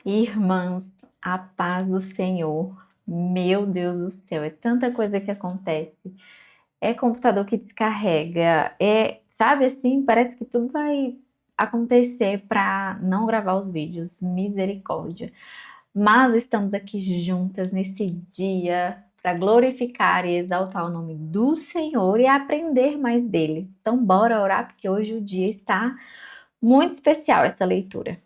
Irmãs, a paz do Senhor. Meu Deus do céu, é tanta coisa que acontece. É computador que descarrega, sabe assim, parece que tudo vai acontecer para não gravar os vídeos. Misericórdia. Mas estamos aqui juntas nesse dia para glorificar e exaltar o nome do Senhor e aprender mais dele. Então, bora orar, porque hoje o dia está muito especial essa leitura.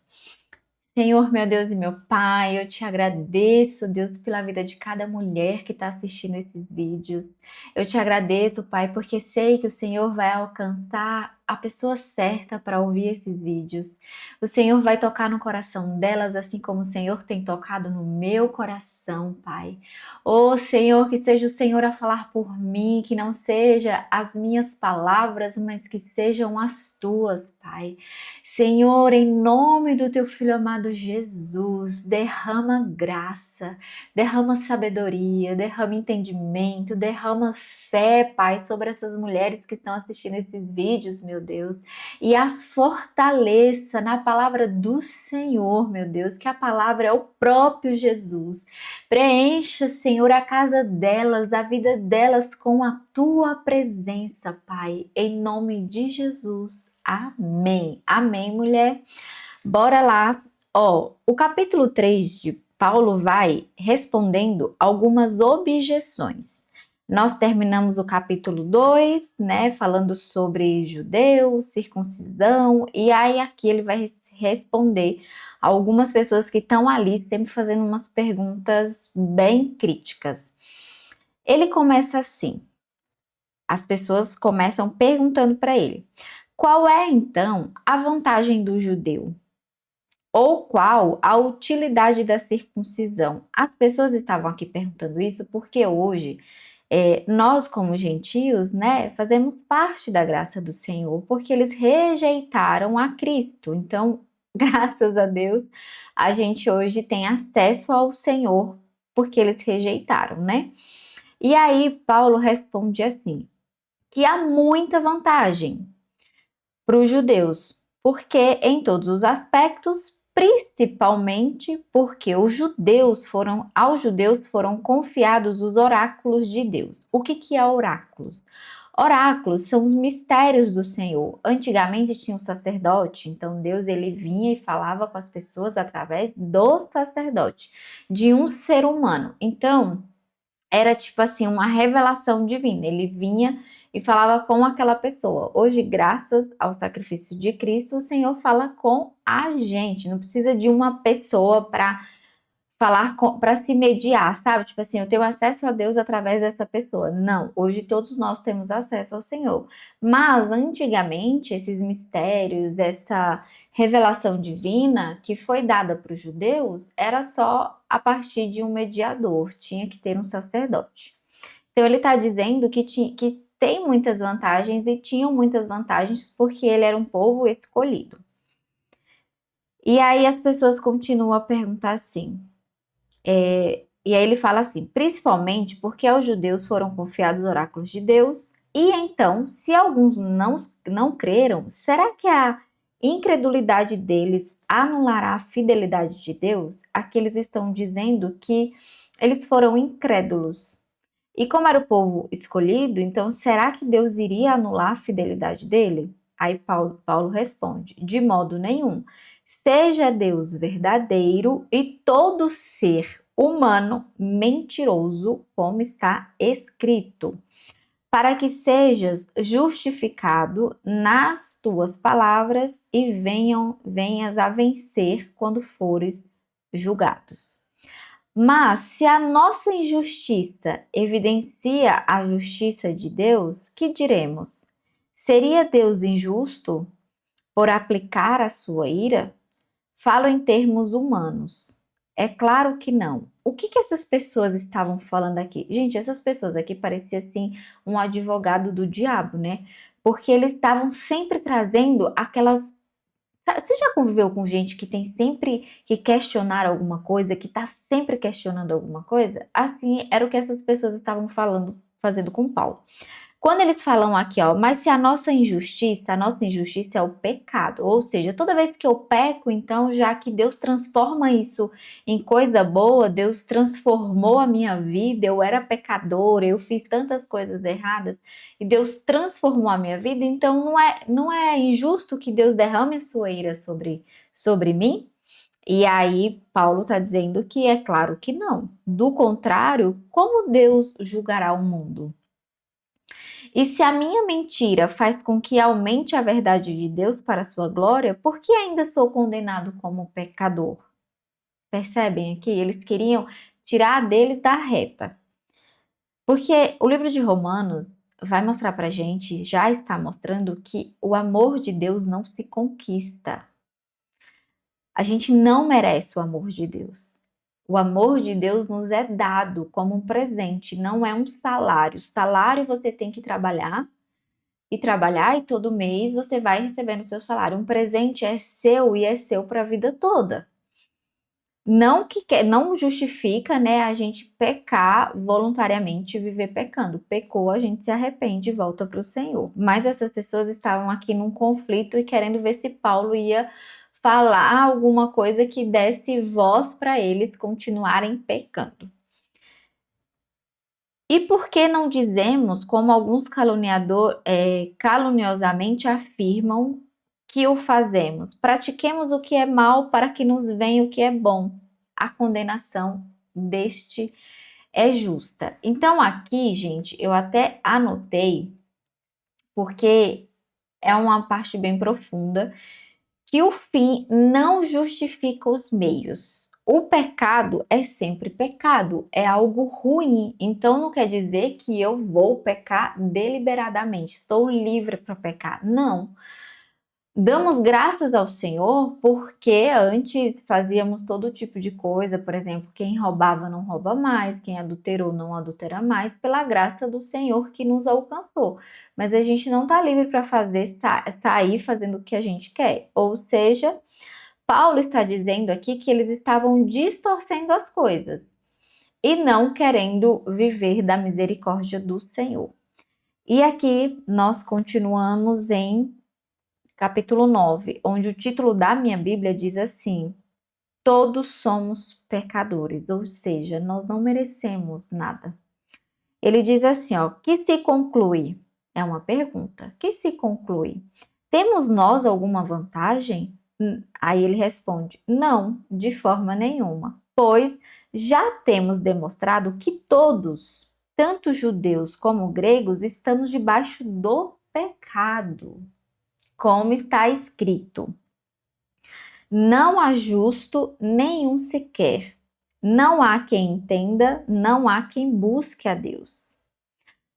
Senhor, meu Deus e meu Pai, eu te agradeço, Deus, pela vida de cada mulher que está assistindo esses vídeos. Eu te agradeço, Pai, porque sei que o Senhor vai alcançar a pessoa certa para ouvir esses vídeos. O Senhor vai tocar no coração delas, assim como o Senhor tem tocado no meu coração, Pai. Oh, Senhor, que seja o Senhor a falar por mim, que não seja as minhas palavras, mas que sejam as tuas, Pai. Senhor, em nome do teu filho amado Jesus, derrama graça, derrama sabedoria, derrama entendimento, derrama fé, Pai, sobre essas mulheres que estão assistindo esses vídeos, meu Deus, e as fortaleça na palavra do Senhor, meu Deus, que a palavra é o próprio Jesus. Preencha, Senhor, a casa delas, a vida delas com a tua presença, Pai, em nome de Jesus. Amém. Amém, mulher. Bora lá. Ó, o capítulo 3 de Paulo vai respondendo algumas objeções. Nós terminamos o capítulo 2, né, falando sobre judeus, circuncisão, e aí aqui ele vai responder a algumas pessoas que estão ali sempre fazendo umas perguntas bem críticas. Ele começa assim: as pessoas começam perguntando para ele: qual é então a vantagem do judeu? Ou qual a utilidade da circuncisão? As pessoas estavam aqui perguntando isso porque hoje nós, como gentios, né, fazemos parte da graça do Senhor, porque eles rejeitaram a Cristo. Então, graças a Deus, a gente hoje tem acesso ao Senhor, porque eles rejeitaram, né? E aí, Paulo responde assim: que há muita vantagem para os judeus, porque em todos os aspectos, principalmente porque aos judeus foram confiados os oráculos de Deus. O que é oráculos? Oráculos são os mistérios do Senhor. Antigamente tinha um sacerdote, então Deus ele vinha e falava com as pessoas através do sacerdote, de um ser humano. Então, era tipo assim, uma revelação divina. Ele vinha e falava com aquela pessoa. Hoje, graças ao sacrifício de Cristo, o Senhor fala com a gente. Não precisa de uma pessoa para falar, para se mediar, sabe? Tipo assim, eu tenho acesso a Deus através dessa pessoa. Não, hoje todos nós temos acesso ao Senhor. Mas antigamente, esses mistérios, essa revelação divina que foi dada para os judeus, era só a partir de um mediador, tinha que ter um sacerdote. Então ele está dizendo que tem muitas vantagens e tinham muitas vantagens porque ele era um povo escolhido. E aí as pessoas continuam a perguntar assim, e aí ele fala assim, principalmente porque aos judeus foram confiados oráculos de Deus, e então, se alguns não creram, será que a incredulidade deles anulará a fidelidade de Deus? Aqui eles estão dizendo que eles foram incrédulos. E como era o povo escolhido, então será que Deus iria anular a fidelidade dele? Aí Paulo responde: de modo nenhum. Seja Deus verdadeiro e todo ser humano mentiroso, como está escrito, para que sejas justificado nas tuas palavras e venhas a vencer quando fores julgados. Mas se a nossa injustiça evidencia a justiça de Deus, que diremos? Seria Deus injusto por aplicar a sua ira? Falo em termos humanos. É claro que não. O que essas pessoas estavam falando aqui? Gente, essas pessoas aqui pareciam assim um advogado do diabo, né? Porque eles estavam sempre trazendo aquelas. Você já conviveu com gente que tem sempre que questionar alguma coisa, que está sempre questionando alguma coisa? Assim era o que essas pessoas estavam falando, fazendo com Paulo. Quando eles falam aqui, ó, mas se a nossa injustiça é o pecado. Ou seja, toda vez que eu peco, então, já que Deus transforma isso em coisa boa, Deus transformou a minha vida, eu era pecadora, eu fiz tantas coisas erradas, e Deus transformou a minha vida, então não é injusto que Deus derrame a sua ira sobre mim? E aí, Paulo está dizendo que é claro que não. Do contrário, como Deus julgará o mundo? E se a minha mentira faz com que aumente a verdade de Deus para a sua glória, por que ainda sou condenado como pecador? Percebem aqui? Eles queriam tirar deles da reta. Porque o livro de Romanos vai mostrar pra gente, já está mostrando, que o amor de Deus não se conquista. A gente não merece o amor de Deus. O amor de Deus nos é dado como um presente, não é um salário. Salário você tem que trabalhar e todo mês você vai recebendo o seu salário. Um presente é seu e é seu para a vida toda. Não justifica, né, a gente pecar voluntariamente, viver pecando. Pecou, a gente se arrepende e volta para o Senhor. Mas essas pessoas estavam aqui num conflito e querendo ver se Paulo ia falar alguma coisa que desse voz para eles continuarem pecando. E por que não dizemos, como alguns caluniosamente afirmam, que o fazemos? Pratiquemos o que é mal para que nos venha o que é bom. A condenação deste é justa. Então aqui, gente, eu até anotei, porque é uma parte bem profunda, que o fim não justifica os meios. O pecado é sempre pecado, é algo ruim. Então não quer dizer que eu vou pecar deliberadamente, estou livre para pecar. Não. Damos graças ao Senhor porque antes fazíamos todo tipo de coisa, por exemplo, quem roubava não rouba mais, quem adulterou não adultera mais, pela graça do Senhor que nos alcançou. Mas a gente não está livre para sair fazendo o que a gente quer. Ou seja, Paulo está dizendo aqui que eles estavam distorcendo as coisas e não querendo viver da misericórdia do Senhor. E aqui nós continuamos em capítulo 9, onde o título da minha Bíblia diz assim: todos somos pecadores, ou seja, nós não merecemos nada. Ele diz assim, ó, que se conclui? É uma pergunta. Que se conclui? Temos nós alguma vantagem? Aí ele responde, não, de forma nenhuma, pois já temos demonstrado que todos, tanto judeus como gregos, estamos debaixo do pecado. Como está escrito: não há justo nenhum sequer, não há quem entenda, não há quem busque a Deus.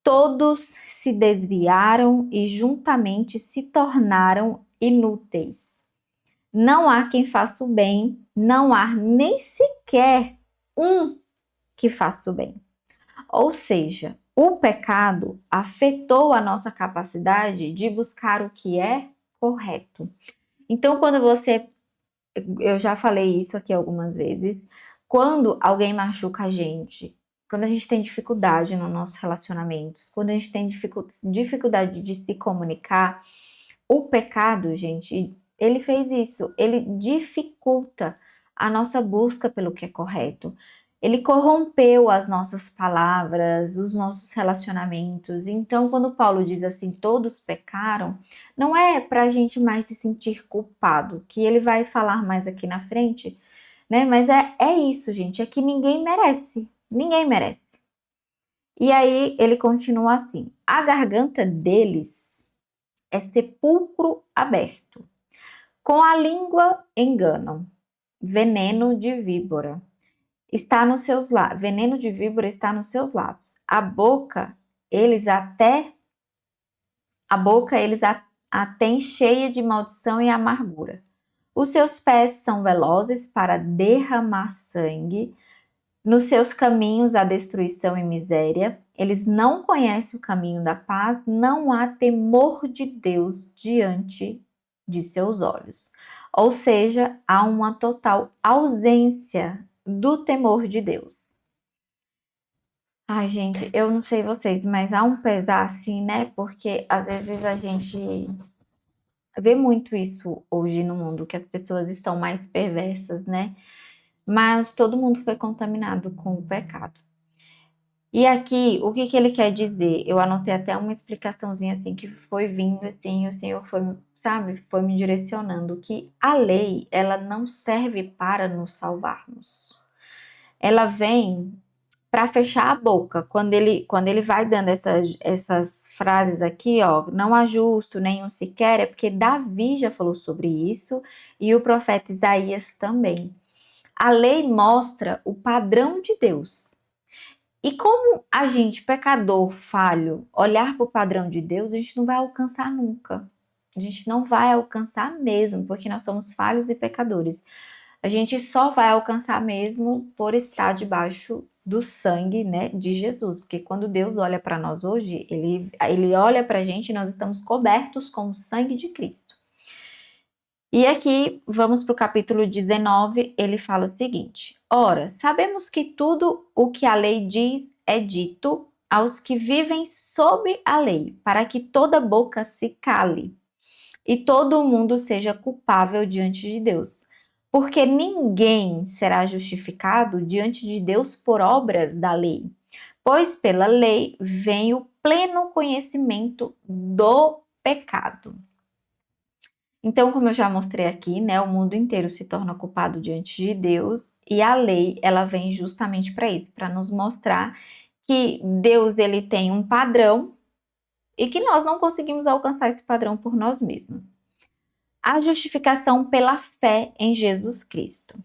Todos se desviaram e juntamente se tornaram inúteis. Não há quem faça o bem, não há nem sequer um que faça o bem. Ou seja, o pecado afetou a nossa capacidade de buscar o que é correto. Então, eu já falei isso aqui algumas vezes, quando alguém machuca a gente, quando a gente tem dificuldade nos nossos relacionamentos, quando a gente tem dificuldade de se comunicar, o pecado, gente, ele fez isso, ele dificulta a nossa busca pelo que é correto. Ele corrompeu as nossas palavras, os nossos relacionamentos. Então, quando Paulo diz assim, todos pecaram, não é para a gente mais se sentir culpado, que ele vai falar mais aqui na frente, né? Mas é isso, gente, é que ninguém merece, ninguém merece. E aí ele continua assim: a garganta deles é sepulcro aberto, com a língua enganam, veneno de víbora está nos seus lábios, veneno de víbora está nos seus lábios. A boca eles a têm cheia de maldição e amargura. Os seus pés são velozes para derramar sangue. Nos seus caminhos há destruição e miséria. Eles não conhecem o caminho da paz. Não há temor de Deus diante de seus olhos. Ou seja, há uma total ausência do temor de Deus. Ai, gente, eu não sei vocês, mas há um pesar assim, né? Porque às vezes a gente vê muito isso hoje no mundo, que as pessoas estão mais perversas, né? Mas todo mundo foi contaminado com o pecado. E aqui, o que que ele quer dizer? Eu anotei até uma explicaçãozinha assim que foi vindo assim, o Senhor foi, sabe, foi me direcionando que a lei, ela não serve para nos salvarmos. Ela vem para fechar a boca. Quando ele vai dando essas frases aqui, ó, não há justo, nenhum sequer, é porque Davi já falou sobre isso e o profeta Isaías também. A lei mostra o padrão de Deus. E como a gente, pecador, falho, olhar para o padrão de Deus, a gente não vai alcançar nunca. A gente não vai alcançar mesmo, porque nós somos falhos e pecadores. A gente só vai alcançar mesmo por estar debaixo do sangue, né, de Jesus. Porque quando Deus olha para nós hoje, ele olha para a gente e nós estamos cobertos com o sangue de Cristo. E aqui, vamos para o capítulo 19, ele fala o seguinte: Ora, sabemos que tudo o que a lei diz é dito aos que vivem sob a lei, para que toda boca se cale e todo mundo seja culpável diante de Deus. Porque ninguém será justificado diante de Deus por obras da lei, pois pela lei vem o pleno conhecimento do pecado. Então, como eu já mostrei aqui, né, o mundo inteiro se torna culpado diante de Deus e a lei, ela vem justamente para isso, para nos mostrar que Deus ele tem um padrão e que nós não conseguimos alcançar esse padrão por nós mesmos. A justificação pela fé em Jesus Cristo.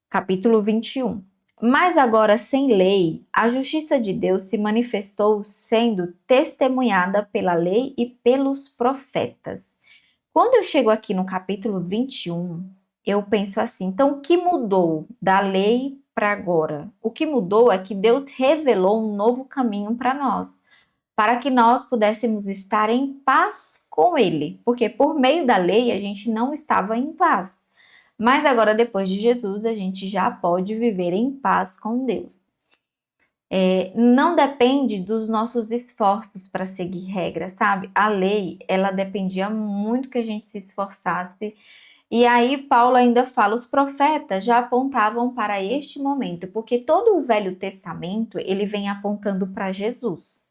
Capítulo 21. Mas agora, sem lei, a justiça de Deus se manifestou sendo testemunhada pela lei e pelos profetas. Quando eu chego aqui no capítulo 21, eu penso assim, então o que mudou da lei para agora? O que mudou é que Deus revelou um novo caminho para nós, para que nós pudéssemos estar em paz com Ele, porque por meio da lei a gente não estava em paz. Mas agora, depois de Jesus, a gente já pode viver em paz com Deus. Não depende dos nossos esforços para seguir regras, sabe? A lei, ela dependia muito que a gente se esforçasse. E aí Paulo ainda fala, os profetas já apontavam para este momento, porque todo o Velho Testamento, ele vem apontando para Jesus.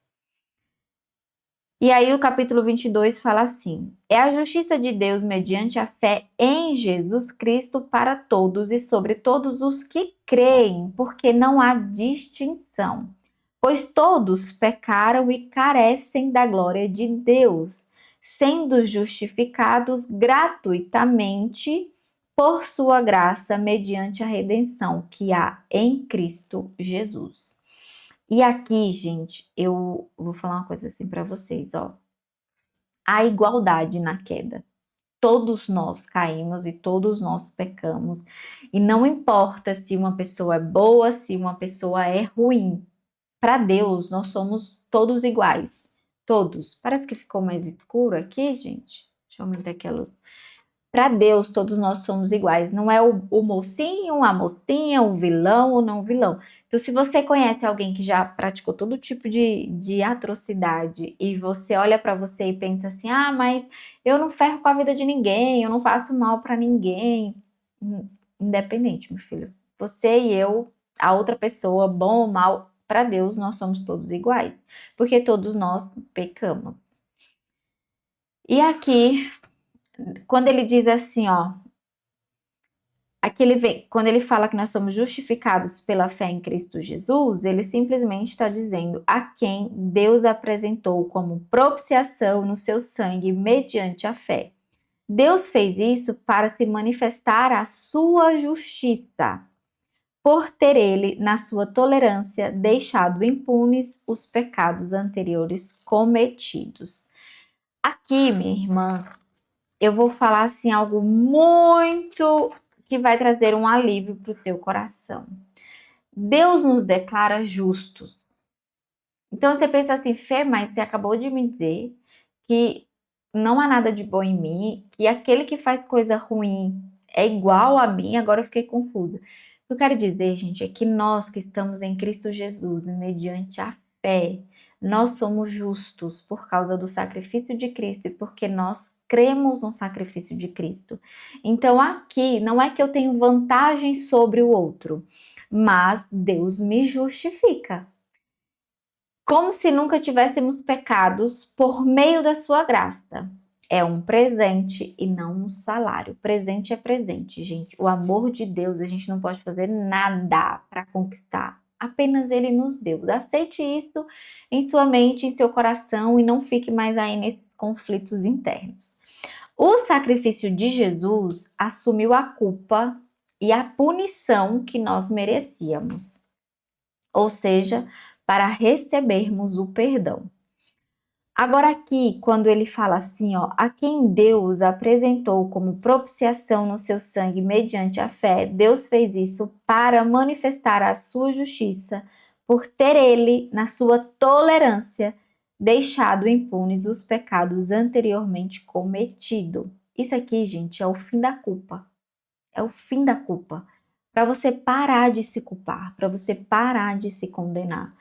E aí o capítulo 22 fala assim: É a justiça de Deus mediante a fé em Jesus Cristo para todos e sobre todos os que creem, porque não há distinção. Pois todos pecaram e carecem da glória de Deus, sendo justificados gratuitamente por sua graça mediante a redenção que há em Cristo Jesus. E aqui, gente, eu vou falar uma coisa assim para vocês, ó. A igualdade na queda. Todos nós caímos e todos nós pecamos. E não importa se uma pessoa é boa, se uma pessoa é ruim. Para Deus, nós somos todos iguais. Todos. Parece que ficou mais escuro aqui, gente. Deixa eu aumentar aqui a luz. Para Deus, todos nós somos iguais. Não é o mocinho, a mocinha, o vilão ou não o vilão. Então, se você conhece alguém que já praticou todo tipo de atrocidade e você olha para você e pensa assim: ah, mas eu não ferro com a vida de ninguém, eu não faço mal para ninguém. Independente, meu filho. Você e eu, a outra pessoa, bom ou mal, para Deus, nós somos todos iguais. Porque todos nós pecamos. E aqui quando ele diz assim, ó, aqui ele vem, quando ele fala que nós somos justificados pela fé em Cristo Jesus, ele simplesmente está dizendo a quem Deus apresentou como propiciação no seu sangue mediante a fé. Deus fez isso para se manifestar a sua justiça, por ter ele, na sua tolerância, deixado impunes os pecados anteriores cometidos. Aqui, minha irmã, eu vou falar assim algo muito que vai trazer um alívio para o teu coração. Deus nos declara justos. Então você pensa assim, Fê, mas você acabou de me dizer que não há nada de bom em mim, que aquele que faz coisa ruim é igual a mim, agora eu fiquei confusa. que eu quero dizer, gente, é que nós que estamos em Cristo Jesus, mediante a fé, nós somos justos por causa do sacrifício de Cristo e porque nós cremos no sacrifício de Cristo. Então aqui não é que eu tenho vantagem sobre o outro, mas Deus me justifica. Como se nunca tivéssemos pecados por meio da sua graça. É um presente e não um salário. Presente é presente, gente. O amor de Deus, a gente não pode fazer nada para conquistar. Apenas Ele nos deu. Aceite isso em sua mente, em seu coração e não fique mais aí nesses conflitos internos. O sacrifício de Jesus assumiu a culpa e a punição que nós merecíamos. Ou seja, para recebermos o perdão. Agora aqui, quando ele fala assim, ó, a quem Deus apresentou como propiciação no seu sangue mediante a fé, Deus fez isso para manifestar a sua justiça, por ter ele, na sua tolerância, deixado impunes os pecados anteriormente cometidos. Isso aqui, gente, é o fim da culpa. É o fim da culpa. Para você parar de se culpar, para você parar de se condenar.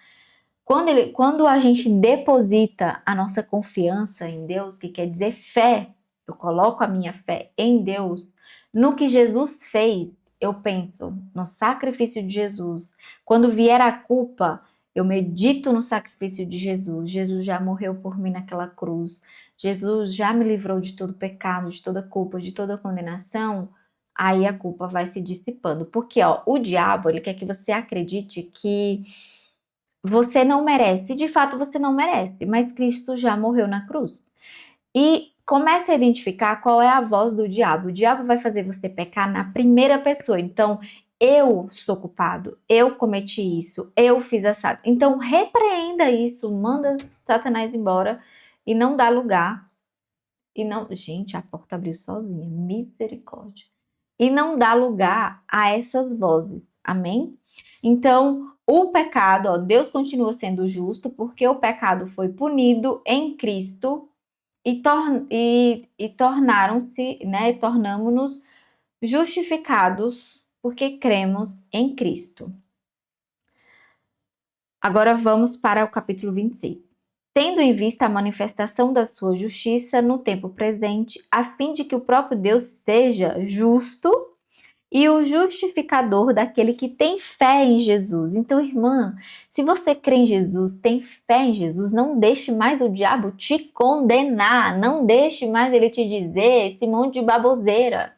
Quando a gente deposita a nossa confiança em Deus, que quer dizer fé, eu coloco a minha fé em Deus, no que Jesus fez, eu penso no sacrifício de Jesus. Quando vier a culpa, eu medito no sacrifício de Jesus. Jesus já morreu por mim naquela cruz. Jesus já me livrou de todo pecado, de toda culpa, de toda condenação. Aí a culpa vai se dissipando. Porque, ó, o diabo, ele quer que você acredite que você não merece, de fato você não merece, mas Cristo já morreu na cruz. E comece a identificar qual é a voz do diabo. O diabo vai fazer você pecar na primeira pessoa. Então, eu sou culpado, eu cometi isso, eu fiz assado. Então, repreenda isso, manda Satanás embora e não dá lugar. E não, gente, a porta abriu sozinha, misericórdia. E não dá lugar a essas vozes. Amém? Então, o pecado, ó, Deus continua sendo justo porque o pecado foi punido em Cristo e tornaram-se, né, tornamos-nos justificados porque cremos em Cristo. Agora vamos para o capítulo 26. Tendo em vista a manifestação da sua justiça no tempo presente, a fim de que o próprio Deus seja justo e o justificador daquele que tem fé em Jesus. Então, irmã, se você crê em Jesus, tem fé em Jesus, não deixe mais o diabo te condenar, não deixe mais ele te dizer esse monte de baboseira.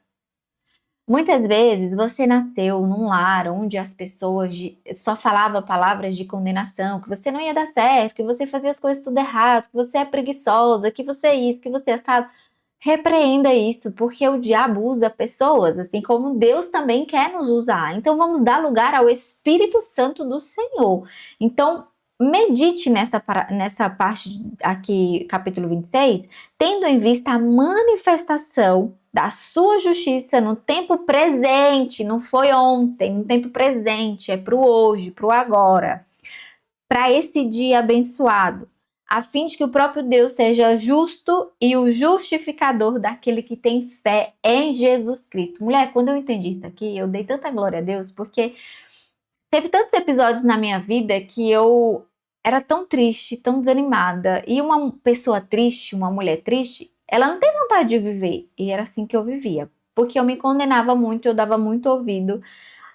Muitas vezes você nasceu num lar onde as pessoas só falavam palavras de condenação, que você não ia dar certo, que você fazia as coisas tudo errado, que você é preguiçosa, que você é isso, que você é assado. Repreenda isso, porque o diabo usa pessoas, assim como Deus também quer nos usar. Então vamos dar lugar ao Espírito Santo do Senhor. Então medite nessa parte aqui, capítulo 26, tendo em vista a manifestação da sua justiça no tempo presente, não foi ontem, no tempo presente, é para o hoje, para o agora, para esse dia abençoado, a fim de que o próprio Deus seja justo e o justificador daquele que tem fé em Jesus Cristo. Mulher, quando eu entendi isso aqui, eu dei tanta glória a Deus, porque teve tantos episódios na minha vida que eu era tão triste, tão desanimada, e uma pessoa triste, uma mulher triste, ela não tem vontade de viver, e era assim que eu vivia, porque eu me condenava muito, eu dava muito ouvido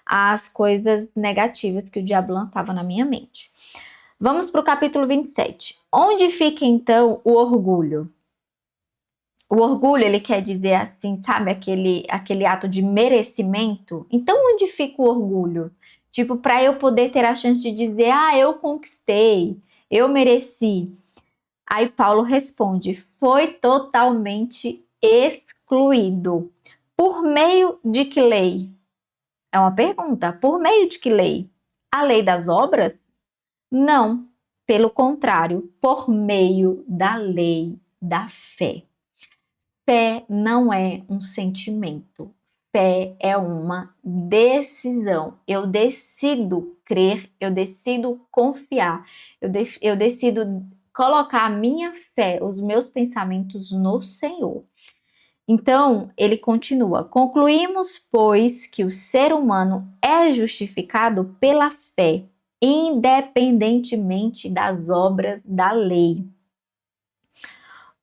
às coisas negativas que o diabo lançava na minha mente. Vamos para o capítulo 27. Onde fica então o orgulho? O orgulho, ele quer dizer assim, sabe, aquele ato de merecimento. Então, onde fica o orgulho? Tipo, para eu poder ter a chance de dizer, eu conquistei, eu mereci. Aí Paulo responde, foi totalmente excluído. Por meio de que lei? É uma pergunta. Por meio de que lei? A lei das obras? Não. Pelo contrário, por meio da lei da fé. Fé não é um sentimento. Fé é uma decisão. Eu decido crer, eu decido confiar, eu decido colocar a minha fé, os meus pensamentos no Senhor. Então, ele continua: concluímos, pois, que o ser humano é justificado pela fé, independentemente das obras da lei.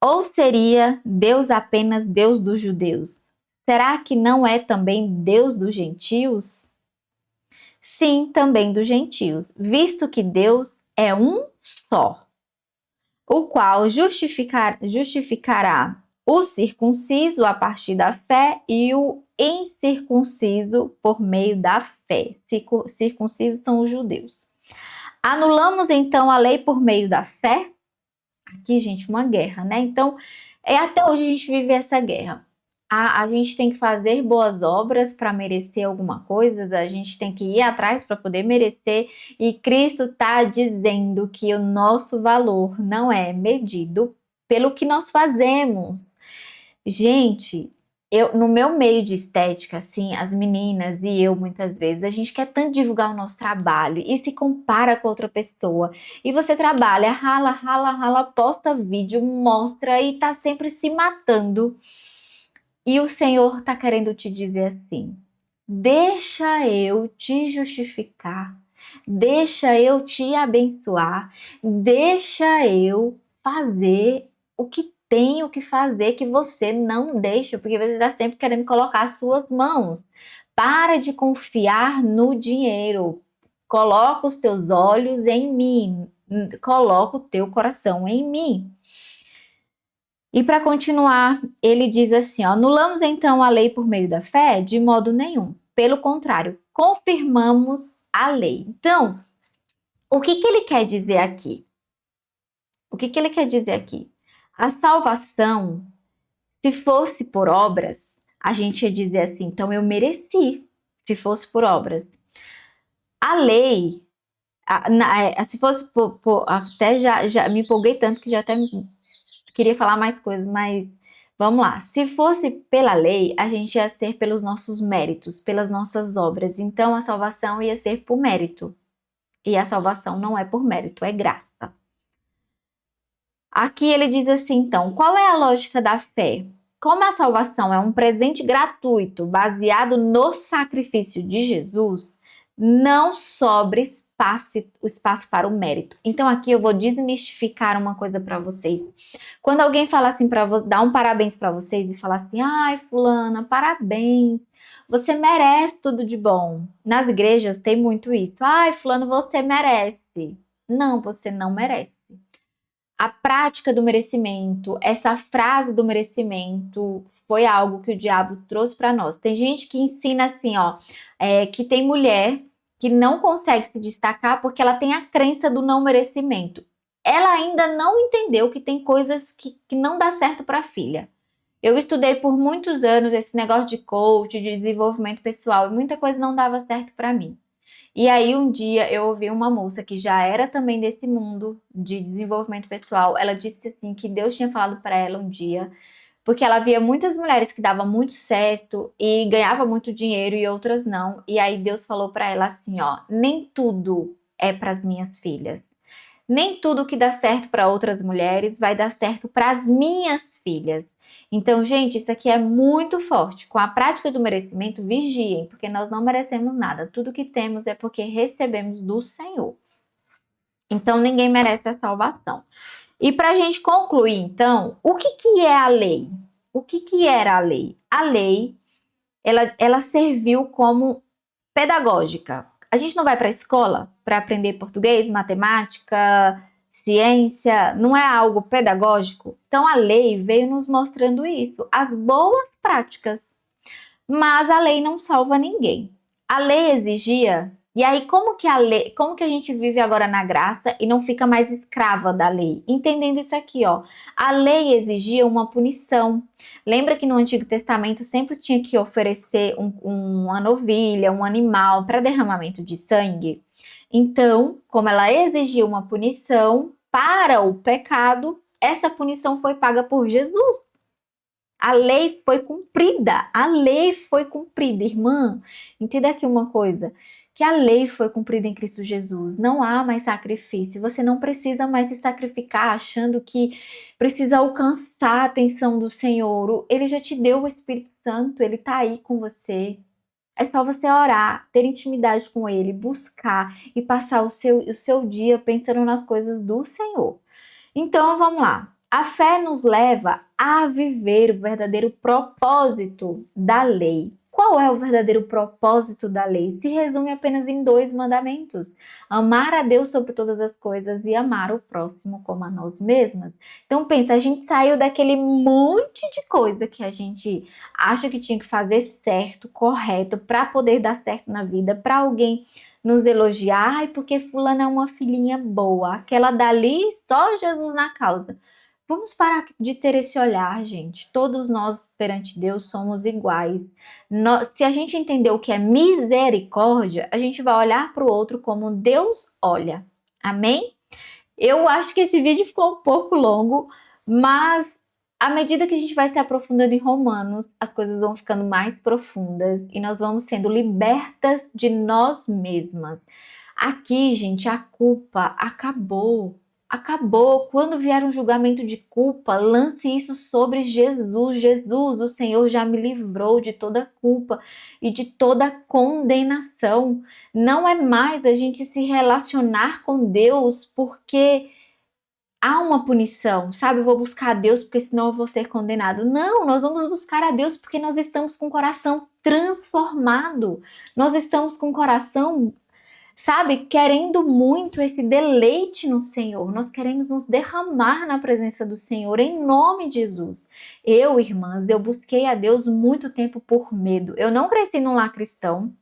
Ou seria Deus apenas Deus dos judeus? Será que não é também Deus dos gentios? Sim, também dos gentios, visto que Deus é um só, o qual justificará o circunciso a partir da fé e o incircunciso por meio da fé. Circunciso são os judeus. Anulamos então a lei por meio da fé? Aqui, gente, uma guerra, né? Então, até hoje a gente vive essa guerra. A gente tem que fazer boas obras para merecer alguma coisa, a gente tem que ir atrás para poder merecer, e Cristo está dizendo que o nosso valor não é medido pelo que nós fazemos. Gente, no meu meio de estética, assim, as meninas e eu, muitas vezes, a gente quer tanto divulgar o nosso trabalho e se compara com outra pessoa. E você trabalha, rala, rala, rala, posta vídeo, mostra e tá sempre se matando. E o Senhor tá querendo te dizer assim: deixa eu te justificar, deixa eu te abençoar, deixa eu fazer o que tenho que fazer que você não deixa, porque você está sempre querendo colocar as suas mãos. Para de confiar no dinheiro. Coloca os teus olhos em mim. Coloca o teu coração em mim. E para continuar, ele diz assim: ó, anulamos então a lei por meio da fé? De modo nenhum. Pelo contrário, confirmamos a lei. Então, o que ele quer dizer aqui? O que ele quer dizer aqui? A salvação, se fosse por obras, a gente ia dizer assim: então eu mereci, se fosse por obras. A lei, se fosse até já me empolguei tanto que já até queria falar mais coisas, mas vamos lá. Se fosse pela lei, a gente ia ser pelos nossos méritos, pelas nossas obras. Então a salvação ia ser por mérito. E a salvação não é por mérito, é graça. Aqui ele diz assim, então, qual é a lógica da fé? Como a salvação é um presente gratuito baseado no sacrifício de Jesus, não sobra espaço para o mérito. Então aqui eu vou desmistificar uma coisa para vocês. Quando alguém fala assim para dar um parabéns para vocês e falar assim: "Ai, fulana, parabéns. Você merece tudo de bom". Nas igrejas tem muito isso. "Ai, fulano, você merece". Não, você não merece. A prática do merecimento, essa frase do merecimento, foi algo que o diabo trouxe para nós. Tem gente que ensina assim, ó, que tem mulher que não consegue se destacar porque ela tem a crença do não merecimento. Ela ainda não entendeu que tem coisas que não dá certo para a filha. Eu estudei por muitos anos esse negócio de coach, de desenvolvimento pessoal, e muita coisa não dava certo para mim. E aí um dia eu ouvi uma moça que já era também desse mundo de desenvolvimento pessoal. Ela disse assim que Deus tinha falado para ela um dia, porque ela via muitas mulheres que davam muito certo e ganhavam muito dinheiro e outras não. E aí Deus falou para ela assim, ó: nem tudo é para as minhas filhas. Nem tudo que dá certo para outras mulheres vai dar certo para as minhas filhas. Então, gente, isso aqui é muito forte. Com a prática do merecimento, vigiem, porque nós não merecemos nada. Tudo que temos é porque recebemos do Senhor. Então, ninguém merece a salvação. E para a gente concluir, então, o que é a lei? O que era a lei? A lei, ela serviu como pedagógica. A gente não vai para a escola para aprender português, matemática, ciência, não é algo pedagógico? Então a lei veio nos mostrando isso, as boas práticas. Mas a lei não salva ninguém. A lei exigia, e aí como que a gente vive agora na graça e não fica mais escrava da lei? Entendendo isso aqui, ó. A lei exigia uma punição. Lembra que no Antigo Testamento sempre tinha que oferecer uma novilha, um animal para derramamento de sangue? Então, como ela exigia uma punição para o pecado, essa punição foi paga por Jesus. A lei foi cumprida. A lei foi cumprida, irmã. Entenda aqui uma coisa. Que a lei foi cumprida em Cristo Jesus. Não há mais sacrifício. Você não precisa mais se sacrificar achando que precisa alcançar a atenção do Senhor. Ele já te deu o Espírito Santo. Ele está aí com você. É só você orar, ter intimidade com Ele, buscar e passar o seu dia pensando nas coisas do Senhor. Então, vamos lá. A fé nos leva a viver o verdadeiro propósito da lei. Qual é o verdadeiro propósito da lei? Se resume apenas em 2 mandamentos: amar a Deus sobre todas as coisas e amar o próximo como a nós mesmas. Então pensa, a gente saiu daquele monte de coisa que a gente acha que tinha que fazer certo, correto, para poder dar certo na vida, para alguém nos elogiar, ai, porque fulana é uma filhinha boa, aquela dali, só Jesus na causa. Vamos parar de ter esse olhar, gente. Todos nós perante Deus somos iguais. Se a gente entender o que é misericórdia, a gente vai olhar para o outro como Deus olha. Amém? Eu acho que esse vídeo ficou um pouco longo, mas à medida que a gente vai se aprofundando em Romanos, as coisas vão ficando mais profundas e nós vamos sendo libertas de nós mesmas. Aqui, gente, a culpa acabou. Acabou. Quando vier um julgamento de culpa, lance isso sobre Jesus. Jesus, o Senhor já me livrou de toda culpa e de toda condenação. Não é mais a gente se relacionar com Deus porque há uma punição, sabe? Eu vou buscar a Deus porque senão eu vou ser condenado. Não, nós vamos buscar a Deus porque nós estamos com o coração transformado. Nós estamos com o coração, sabe, querendo muito esse deleite no Senhor. Nós queremos nos derramar na presença do Senhor em nome de Jesus. Eu, irmãs, eu busquei a Deus muito tempo por medo. Eu não cresci num lar cristão,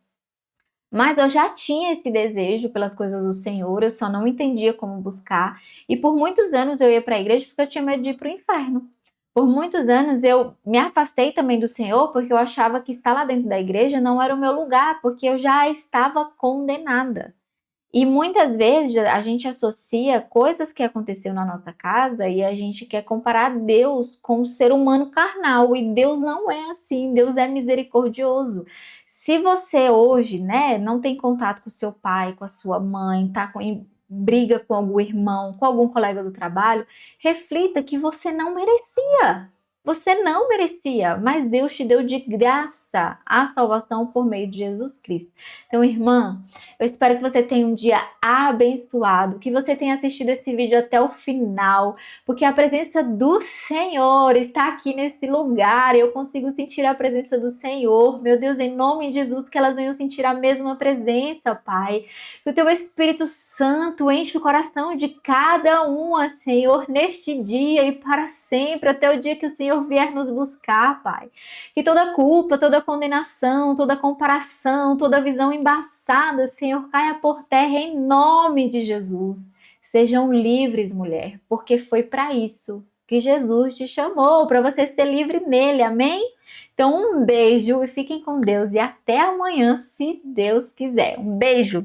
mas eu já tinha esse desejo pelas coisas do Senhor, eu só não entendia como buscar. E por muitos anos eu ia para a igreja porque eu tinha medo de ir para o inferno. Por muitos anos eu me afastei também do Senhor porque eu achava que estar lá dentro da igreja não era o meu lugar, porque eu já estava condenada. E muitas vezes a gente associa coisas que aconteceu na nossa casa e a gente quer comparar Deus com o ser humano carnal. E Deus não é assim, Deus é misericordioso. Se você hoje, né, não tem contato com seu pai, com a sua mãe, em briga com algum irmão, com algum colega do trabalho, reflita que você não merecia. Você não merecia, mas Deus te deu de graça a salvação por meio de Jesus Cristo. Então, irmã, eu espero que você tenha um dia abençoado, que você tenha assistido esse vídeo até o final, porque a presença do Senhor está aqui nesse lugar. Eu consigo sentir a presença do Senhor. Meu Deus, em nome de Jesus, que elas venham sentir a mesma presença, Pai. Que o Teu Espírito Santo enche o coração de cada uma, Senhor, neste dia e para sempre, até o dia que o Senhor vier nos buscar, Pai. Que toda culpa, toda condenação, toda comparação, toda visão embaçada, Senhor, caia por terra em nome de Jesus. Sejam livres, mulher, porque foi para isso que Jesus te chamou, para você ser livre nele, amém? Então um beijo e fiquem com Deus e até amanhã, se Deus quiser. Um beijo!